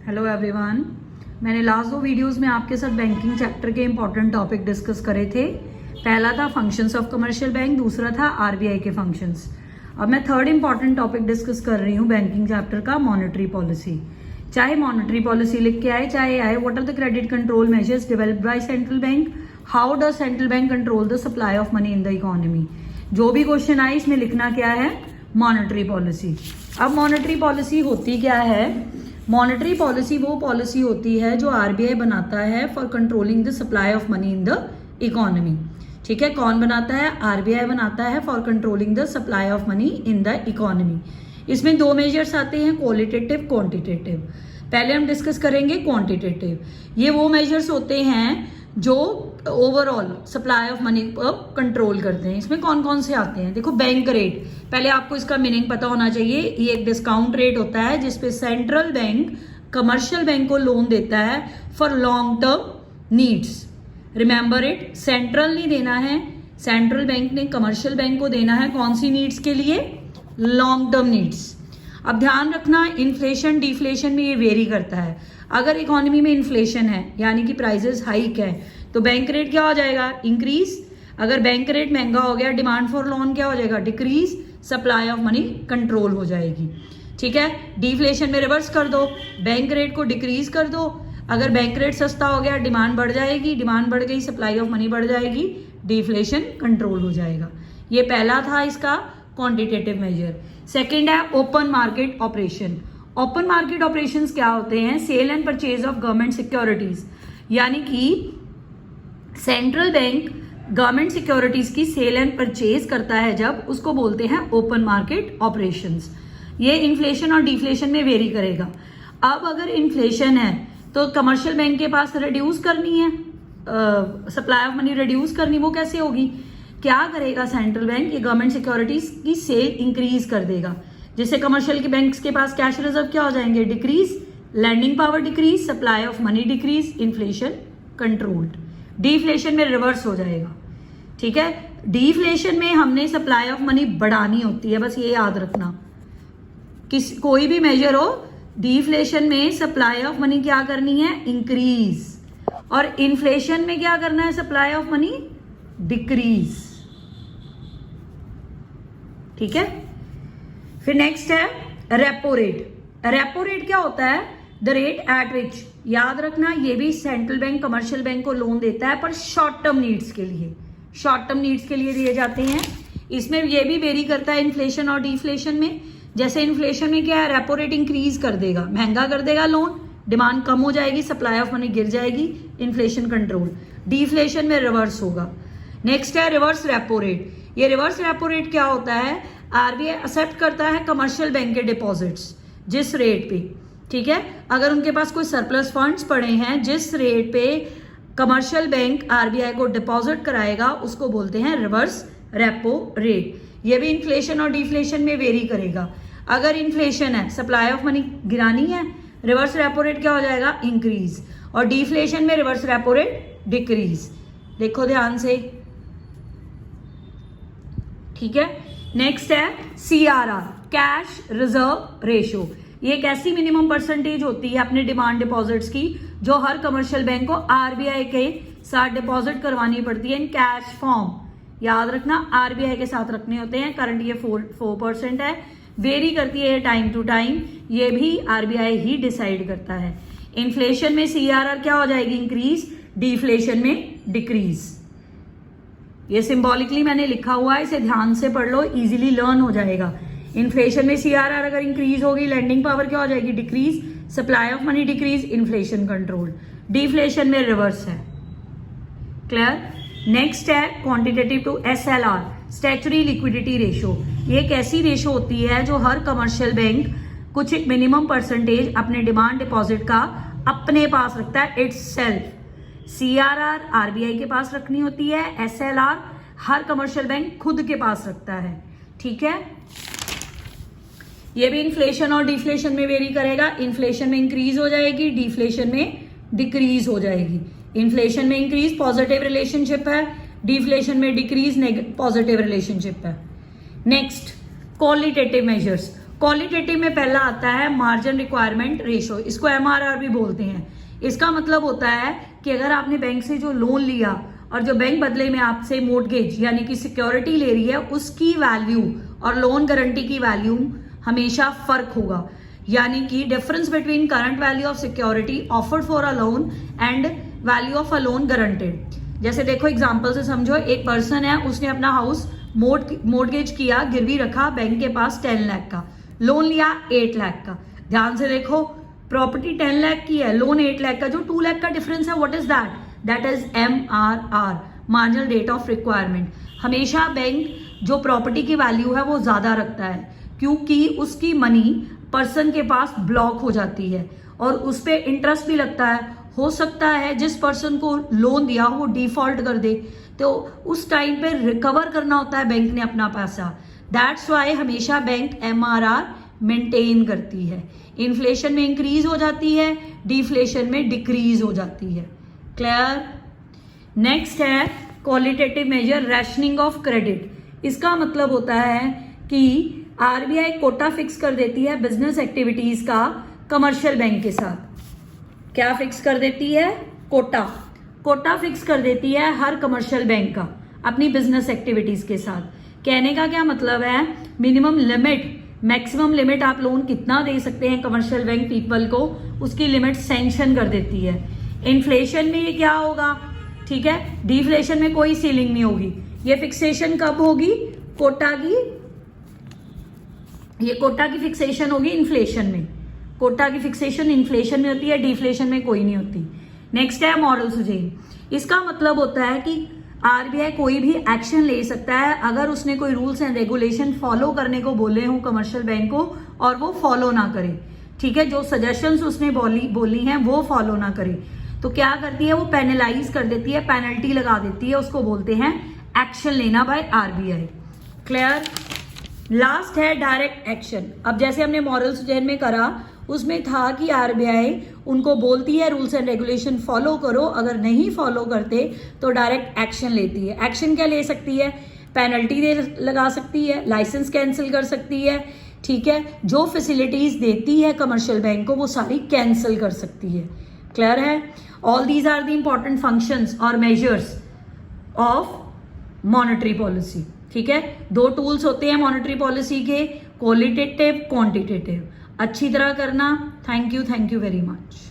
Hello everyone. मैंने last 2 videos में आपके साथ बैंकिंग चैप्टर के इंपॉर्टेंट टॉपिक डिस्कस करे थे। पहला था फंक्शंस ऑफ कमर्शियल बैंक, दूसरा था आरबीआई के फंक्शंस। अब मैं थर्ड इंपॉर्टेंट टॉपिक डिस्कस कर रही हूँ बैंकिंग चैप्टर का, मॉनेटरी पॉलिसी। चाहे मॉनेटरी पॉलिसी लिख के आए चाहे आए, what are the credit control measures developed by central bank, how does central bank control the supply of money in the economy. जो भी क्वेश्चन आए इसमें लिखना क्या है, मॉनेटरी पॉलिसी। अब मॉनेटरी पॉलिसी होती क्या है? मॉनेटरी पॉलिसी वो पॉलिसी होती है जो आरबीआई बनाता है for controlling the supply of money in the economy. ठीक है, कौन बनाता है? आरबीआई बनाता है for controlling the supply of money in the economy. इसमें 2 मेजर्स आते हैं, क्वालिटेटिव, क्वांटिटेटिव। पहले हम डिस्कस करेंगे क्वांटिटेटिव। ये वो मेजर्स होते हैं जो ओवरऑल सप्लाई ऑफ मनी को कंट्रोल करते हैं। इसमें कौन कौन से आते हैं? देखो, बैंक रेट, पहले आपको इसका मीनिंग पता होना चाहिए। ये एक डिस्काउंट रेट होता है जिसपे सेंट्रल बैंक कमर्शियल बैंक को लोन देता है for long term needs. Remember it, central नहीं देना है, सेंट्रल बैंक ने कमर्शियल बैंक को देना है कौन सी नीड्स के लिए? Long term needs. अब ध्यान रखना, इन्फ्लेशन डिफ्लेशन में ये वेरी करता है। अगर इकोनॉमी में इन्फ्लेशन है यानी कि प्राइसेस हाइक है तो बैंक रेट क्या हो जाएगा? इंक्रीज। अगर बैंक रेट महंगा हो गया, डिमांड फॉर लोन क्या हो जाएगा? Decrease. Supply of money control हो जाएगी। ठीक है, डिफ्लेशन में रिवर्स कर दो, बैंक रेट को डिक्रीज कर दो। अगर बैंक रेट सस्ता हो गया, डिमांड बढ़ जाएगी, डिमांड बढ़ गई, सप्लाई ऑफ मनी बढ़ जाएगी, डिफ्लेशन कंट्रोल हो जाएगा। ये पहला था इसका क्वांटिटेटिव मेजर। सेकेंड है open market operation. Open market operations क्या होते हैं? Sale and purchase of government securities, यानी कि सेंट्रल बैंक गवर्नमेंट सिक्योरिटीज की सेल एंड परचेज करता है जब, उसको बोलते हैं ओपन मार्केट ऑपरेशंस। ये इन्फ्लेशन और डिफ्लेशन में वेरी करेगा। अब अगर इन्फ्लेशन है तो कमर्शियल बैंक के पास रिड्यूस करनी है, सप्लाई ऑफ मनी रिड्यूस करनी, वो कैसे होगी? क्या करेगा सेंट्रल बैंक? ये गवर्नमेंट सिक्योरिटीज की सेल इंक्रीज कर देगा, जिससे कमर्शियल के बैंक्स के पास कैश रिजर्व क्या हो जाएंगे? Decrease, lending power decrease, supply of money decrease, inflation controlled. Deflation में रिवर्स हो जाएगा। ठीक है, डिफ्लेशन में हमने सप्लाई ऑफ मनी बढ़ानी होती है, बस ये याद रखना। कोई भी मेजर हो, डिफ्लेशन में सप्लाई ऑफ मनी क्या करनी है? इंक्रीज। और इन्फ्लेशन में क्या करना है? Supply of money decrease. ठीक है, फिर नेक्स्ट है रेपो रेट। रेपो रेट क्या होता है? द रेट एट विच, याद रखना, ये भी सेंट्रल बैंक कमर्शियल बैंक को लोन देता है पर शॉर्ट टर्म नीड्स के लिए, शॉर्ट टर्म नीड्स के लिए दिए जाते हैं। इसमें ये भी वेरी करता है इन्फ्लेशन और डिफ्लेशन में। जैसे इन्फ्लेशन में क्या है? रेपो रेट इंक्रीज कर देगा, महंगा कर देगा लोन, डिमांड कम हो जाएगी, सप्लाई ऑफ मनी गिर जाएगी, इन्फ्लेशन कंट्रोल। डिफ्लेशन में रिवर्स होगा। नेक्स्ट है रिवर्स रेपो रेट। ये रिवर्स रेपो रेट क्या होता है? आरबीआई एक्सेप्ट करता है कमर्शियल बैंक के डिपॉजिट्स जिस रेट पे, ठीक है, अगर उनके पास कोई सरप्लस फंड्स पड़े हैं, जिस रेट पे कमर्शियल बैंक आरबीआई को डिपॉजिट कराएगा उसको बोलते हैं रिवर्स रेपो रेट। ये भी इन्फ्लेशन और डिफ्लेशन में वेरी करेगा। अगर इन्फ्लेशन है, सप्लाई ऑफ मनी गिरानी है, रिवर्स रेपो रेट क्या हो जाएगा? इंक्रीज। और डिफ्लेशन में रिवर्स रेपो रेट डिक्रीज। देखो ध्यान से, ठीक है। नेक्स्ट है सीआरआर, कैश रिजर्व रेशियो। ये एक ऐसी मिनिमम परसेंटेज होती है अपने डिमांड डिपॉजिट्स की जो हर कमर्शियल बैंक को आरबीआई के साथ डिपॉजिट करवानी पड़ती है इन कैश फॉर्म। याद रखना, आरबीआई के साथ रखने होते हैं। करंट ये 4% है, वेरी करती है टाइम टू टाइम, ये भी आरबीआई ही डिसाइड करता है। इन्फ्लेशन में सीआरआर क्या हो जाएगी? इंक्रीज। डिफ्लेशन में डिक्रीज। ये सिंबॉलिकली मैंने लिखा हुआ है, इसे ध्यान से पढ़ लो, इजीली लर्न हो जाएगा। इन्फ्लेशन में सीआरआर अगर इंक्रीज होगी, लैंडिंग पावर क्या हो जाएगी? Decrease, supply of money decrease, inflation control. Deflation में रिवर्स है। क्लियर? नेक्स्ट है quantitative two SLR, statutory liquidity ratio. ये एक ऐसी रेशियो होती है जो हर कमर्शियल बैंक कुछ एक मिनिमम परसेंटेज अपने डिमांड डिपॉजिट का अपने पास रखता है, इट्स सेल्फ। सीआरआर आरबीआई के पास रखनी होती है, एसएलआर हर कमर्शियल बैंक खुद के पास रखता है। ठीक है, ये भी इन्फ्लेशन और डिफ्लेशन में वेरी करेगा। इन्फ्लेशन में इंक्रीज हो जाएगी, डिफ्लेशन में डिक्रीज हो जाएगी। इन्फ्लेशन में इंक्रीज पॉजिटिव रिलेशनशिप है, डिफ्लेशन में डिक्रीज पॉजिटिव रिलेशनशिप है। Next qualitative measures. क्वालिटेटिव में पहला आता है मार्जिन रिक्वायरमेंट रेशो, इसको MRR भी बोलते हैं। इसका मतलब होता है कि अगर आपने बैंक से जो लोन लिया और जो बैंक बदले में आपसे मोर्टगेज यानी कि सिक्योरिटी ले रही है, उसकी वैल्यू और लोन गारंटी की वैल्यू हमेशा फर्क होगा। यानी कि difference between current value of security offered for a loan and value of a loan guaranteed. जैसे देखो एग्जांपल से समझो, एक पर्सन है, उसने अपना हाउस मोर्टगेज किया, गिरवी रखा, बैंक के पास 10 लाख का, लोन लिया 8 लाख का। ध्यान से देखो, प्रॉपर्टी 10 लाख की है, लोन 8 लाख का, जो 2 लाख का डिफरेंस है, what is that? That is MRR, marginal rate of requirement. हमेशा बैंक जो प्रॉपर्टी की वैल्यू है वो ज्यादा रखता है, क्योंकि उसकी मनी पर्सन के पास ब्लॉक हो जाती है और उस पर इंटरेस्ट भी लगता है। हो सकता है जिस पर्सन को लोन दिया वो डिफॉल्ट कर दे, तो उस टाइम पे रिकवर करना होता है बैंक ने अपना पैसा। दैट्स वाई हमेशा बैंक MRR मेंटेन करती है। इन्फ्लेशन में इंक्रीज हो जाती है, डिफ्लेशन में डिक्रीज हो जाती है। क्लियर? नेक्स्ट है qualitative measure rationing of credit. इसका मतलब होता है कि RBI कोटा फिक्स कर देती है बिजनेस एक्टिविटीज का कमर्शियल बैंक के साथ। क्या फिक्स कर देती है? कोटा फिक्स कर देती है हर कमर्शियल बैंक का अपनी बिजनेस एक्टिविटीज के साथ। कहने का क्या मतलब है? मिनिमम लिमिट, मैक्सिमम लिमिट आप लोन कितना दे सकते हैं कमर्शियल बैंक पीपल को, उसकी लिमिट सैंक्शन कर देती है। इन्फ्लेशन में ये क्या होगा? ठीक है, डिफ्लेशन में कोई सीलिंग नहीं होगी। ये फिक्सेशन कब होगी? कोटा की फिक्सेशन होगी इन्फ्लेशन में। कोटा की फिक्सेशन इन्फ्लेशन में होती है, डिफ्लेशन में कोई नहीं होती। नेक्स्ट है मॉरल सुजेन। इसका मतलब होता है कि RBI कोई भी एक्शन ले सकता है अगर उसने कोई रूल्स एंड रेगुलेशन फॉलो करने को बोले हो कमर्शियल बैंक को और वो फॉलो ना करे। ठीक है, जो सजेशंस उसने बोली हैं वो फॉलो ना करे, तो क्या करती है? वो पेनलाइज कर देती है, पेनल्टी लगा देती है, उसको बोलते हैं एक्शन लेना बाय RBI। क्लियर? लास्ट है डायरेक्ट एक्शन। अब जैसे हमने मॉरल सुजेन में करा, उसमें था कि RBI उनको बोलती है रूल्स एंड रेगुलेशन फॉलो करो, अगर नहीं फॉलो करते तो डायरेक्ट एक्शन लेती है। एक्शन क्या ले सकती है? पेनल्टी लगा सकती है, लाइसेंस कैंसिल कर सकती है। ठीक है, जो फैसिलिटीज देती है कमर्शियल बैंक को वो सारी कैंसिल कर सकती है। क्लियर है? All these are the important functions और मेजर्स ऑफ मॉनेटरी पॉलिसी। ठीक है, 2 टूल्स होते हैं मॉनेटरी पॉलिसी के, क्वालिटेटिव, क्वांटिटेटिव। अच्छी तरह करना। Thank you very much.